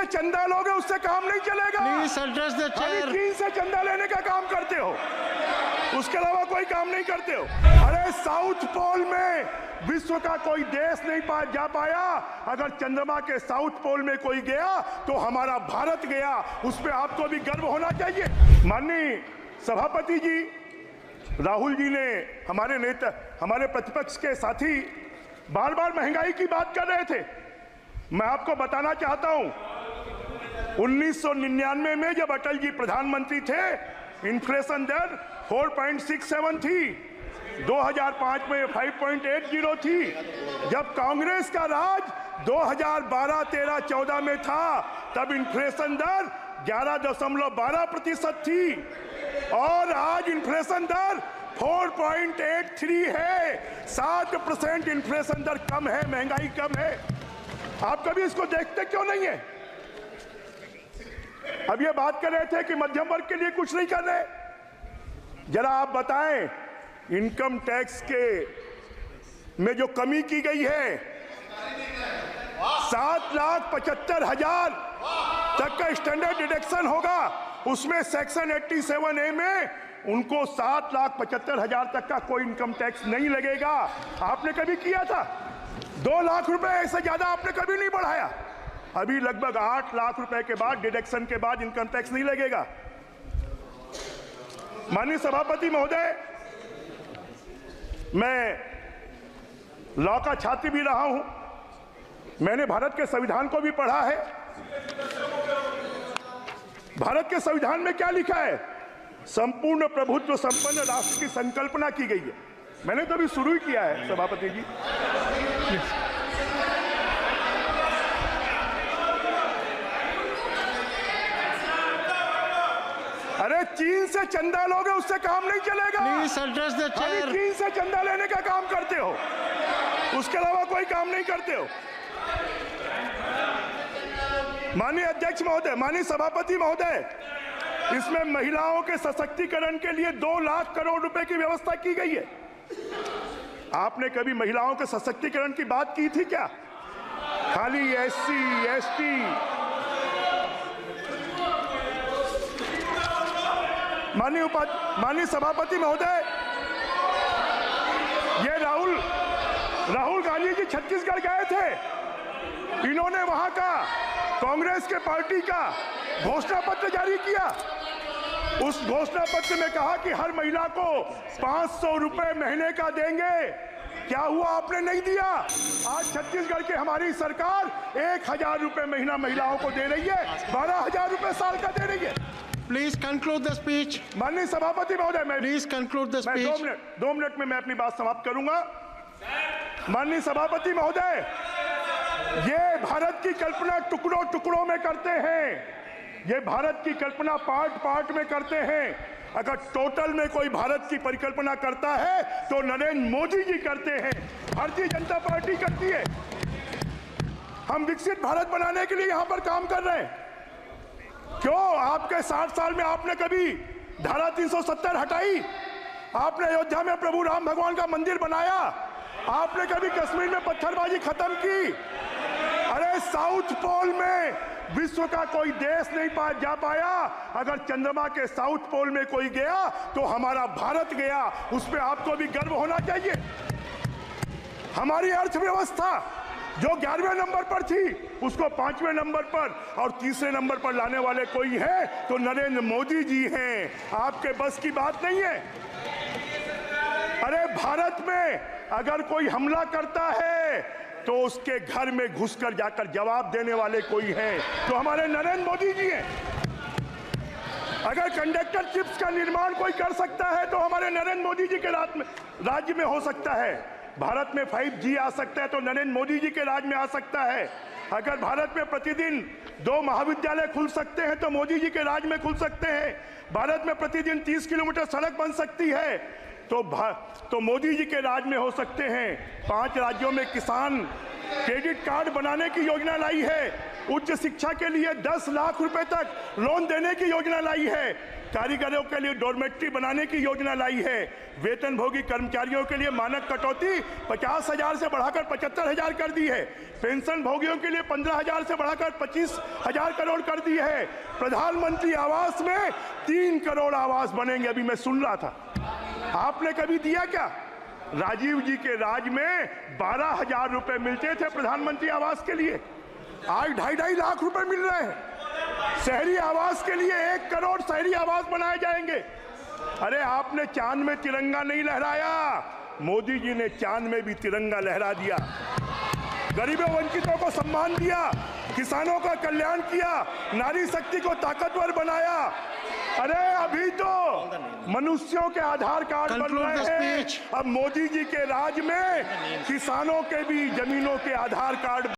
से चंदा लोगे उससे काम नहीं चलेगा। Please address the chair. चीन से चंदा लेने का काम करते हो, उसके अलावा कोई काम नहीं करते हो। अरे साउथ पोल में विश्व का कोई देश नहीं जा पाया, अगर चंद्रमा के साउथ पोल में कोई गया तो हमारा भारत गया, उस पर आपको भी गर्व होना चाहिए। माननीय सभापति जी, राहुल जी ने, हमारे नेता, हमारे प्रतिपक्ष के साथी बार बार महंगाई की बात कर रहे थे। मैं आपको बताना चाहता हूं, 1999 में जब अटल जी प्रधानमंत्री थे, इन्फ्लेशन दर 4.67 थी, 2005 में 5.80 थी। जब कांग्रेस का राज 2012-13-14 में था, तब इन्फ्लेशन दर 11.12% थी और आज इन्फ्लेशन दर 4.83 है। 7% इन्फ्लेशन दर कम है, महंगाई कम है। आप कभी इसको देखते क्यों नहीं है? अब ये बात कर रहे थे कि मध्यम वर्ग के लिए कुछ नहीं कर रहे। जरा आप बताएं, इनकम टैक्स के में जो कमी की गई है, 7,75,000 तक का स्टैंडर्ड डिडक्शन होगा, उसमें सेक्शन 87A में उनको 7,75,000 तक का कोई इनकम टैक्स नहीं लगेगा। आपने कभी किया था? 2 लाख रुपए ऐसे ज्यादा आपने कभी नहीं बढ़ाया। अभी लगभग 8 लाख रुपए के बाद, डिडक्शन के बाद इनकम टैक्स नहीं लगेगा। माननीय सभापति महोदय, मैं लॉ का छात्र भी रहा हूं, मैंने भारत के संविधान को भी पढ़ा है। भारत के संविधान में क्या लिखा है? संपूर्ण प्रभुत्व संपन्न राष्ट्र की संकल्पना की गई है। मैंने तो अभी शुरू ही किया है सभापति जी। अरे चीन से चंदा लोगे उससे काम नहीं चलेगा। Please address the chair. चीन से चंदा लेने का काम करते हो, उसके अलावा कोई काम नहीं करते हो। माननीय अध्यक्ष महोदय, माननीय सभापति महोदय, इसमें महिलाओं के सशक्तिकरण के लिए 2 लाख करोड़ रुपए की व्यवस्था की गई है। आपने कभी महिलाओं के सशक्तिकरण की बात की थी क्या? खाली SC, ST, माननीय सभापति महोदय, ये राहुल गांधी जी छत्तीसगढ़ गए थे, इन्होंने वहां का कांग्रेस के पार्टी का घोषणा पत्र जारी किया। उस घोषणा पत्र में कहा कि हर महिला को 500 रुपए महीने का देंगे। क्या हुआ? आपने नहीं दिया। आज छत्तीसगढ़ की हमारी सरकार 1,000 रुपए महीना महिलाओं को दे रही है, 12,000 रुपए साल का दे रही है। Please conclude the speech. माननीय सभापति महोदय, मैं please conclude the speech. 2 minute में मैं अपनी बात समाप्त करूंगा। माननीय सभापति महोदय, ये भारत की कल्पना टुकड़ों टुकड़ों में करते हैं, ये भारत की कल्पना पार्ट पार्ट में करते हैं। अगर टोटल में कोई भारत की परिकल्पना करता है तो नरेंद्र मोदी जी करते हैं, भारतीय जनता पार्टी करती है। हम विकसित भारत बनाने के लिए यहां पर काम कर रहे हैं। क्यों आपके 60 साल में आपने कभी धारा 370 हटाई? आपने अयोध्या में प्रभु राम भगवान का मंदिर बनाया? आपने कभी कश्मीर में पत्थरबाजी खत्म की? अरे साउथ पोल में विश्व का कोई देश नहीं जा पाया, अगर चंद्रमा के साउथ पोल में कोई गया तो हमारा भारत गया, उस पर आपको भी गर्व होना चाहिए। हमारी अर्थव्यवस्था जो 11वें नंबर पर थी, उसको 5वें नंबर पर और 3रे नंबर पर लाने वाले कोई है तो नरेंद्र मोदी जी हैं। आपके बस की बात नहीं है। अरे भारत में अगर कोई हमला करता है तो उसके घर में घुसकर जाकर जवाब देने वाले कोई हैं तो हमारे नरेंद्र मोदी जी हैं। अगर कंडक्टर चिप्स का निर्माण कोई कर सकता है तो हमारे नरेंद्र मोदी जी के राज्य में हो सकता है। भारत में 5G आ सकता है तो नरेंद्र मोदी जी के राज में आ सकता है। अगर भारत में प्रतिदिन 2 महाविद्यालय खुल सकते हैं तो मोदी जी के राज में खुल सकते हैं। भारत में प्रतिदिन 30 किलोमीटर सड़क बन सकती है तो मोदी जी के राज में हो सकते हैं। 5 राज्यों में किसान क्रेडिट कार्ड बनाने की योजना लाई है उच्च शिक्षा के लिए 10 लाख रुपए तक लोन देने की योजना लाई है। कारीगरों के लिए डॉर्मेट्री बनाने की योजना लाई है। वेतनभोगी कर्मचारियों के लिए मानक कटौती 50,000 से बढ़ाकर 75,000 कर दी है। पेंशन भोगियों के लिए 15,000 से बढ़ाकर 25,000 करोड़ कर दी है। प्रधानमंत्री आवास में 3 करोड़ आवास बनेंगे। अभी मैं सुन रहा था, आपने कभी दिया क्या? राजीव जी के राज में 12,000 रुपए मिलते थे प्रधानमंत्री आवास के लिए, आज 2.5 लाख रुपए मिल रहे हैं। शहरी आवास के लिए 1 करोड़ शहरी आवास बनाए जाएंगे। अरे आपने चांद में तिरंगा नहीं लहराया, मोदी जी ने चांद में भी तिरंगा लहरा दिया। गरीबों वंचितों को सम्मान दिया, किसानों का कल्याण किया, नारी शक्ति को ताकतवर बनाया। अरे अभी तो मनुष्यों के आधार कार्ड बन रहे हैं, अब मोदी जी के राज में किसानों के भी जमीनों के आधार कार्ड